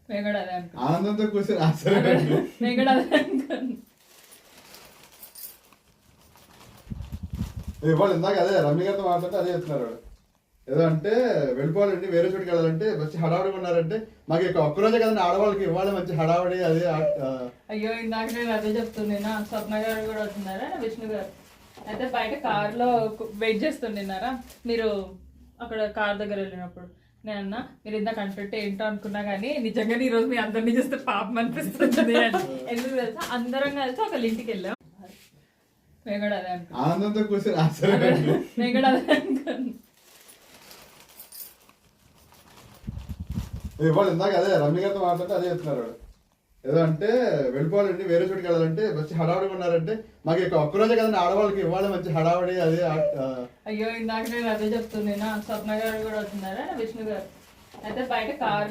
నేను కూడా అదే అనుకున్నా. ఆనందంతో కూర్చొని అసలు నేను కూడా అదే అనుకున్నా. వాళ్ళు ఇందాక అదే రమ్య గారితో మాట్లాడితే అదే చెప్తున్నారు వాడు. ఏదో అంటే వెళ్ళిపోవాలండి, వేరే చోటుకి వెళ్ళాలంటే మంచి హడావుడిగా ఉన్నారంటే మాకు ఇక ఒక్కరోజే కదండి ఆడవాళ్ళకి ఇవ్వాలి మంచి హడావుడి అదే. అయ్యో ఇందాక నేను అదే చెప్తుండేనా, స్వప్న గారు కూడా వస్తున్నారా విష్ణు గారు అయితే బయట కార్ లో వెయిట్ చేస్తుండేనారా మీరు అక్కడ కార్ దగ్గర వెళ్ళినప్పుడు. నేను అన్నా మీరు ఇందాక అంటే ఏంటో అనుకున్నా కానీ నిజంగానే ఈ రోజు మీ అందరినీ చూస్తే పాపం అనిపిస్తుంది అని. ఎందుకు తెలుసా, అందరం కలిసి ఒక ఇంటికి వెళ్ళాం. నేను కూడా అదే అనుకున్నా. ఆనందంతో కూర్చొని అసలు నేను కూడా అదే అనుకున్నా. వాళ్ళు ఇందాక అదే రమ్య గారితో మాట్లాడితే అదే చెప్తున్నారు వాడు. ఏదో అంటే వెళ్ళిపోవాలండి, వేరే చోటుకి వెళ్ళాలంటే మంచి హడావుడిగా ఉన్నారంటే మాకు ఇక ఒక్కరోజే కదండి ఆడవాళ్ళకి ఇవ్వాలి మంచి హడావుడి అదే. అయ్యో ఇందాక నేను అదే చెప్తుండేనా, స్వప్న గారు కూడా వస్తున్నారా విష్ణు గారు అయితే బయట కార్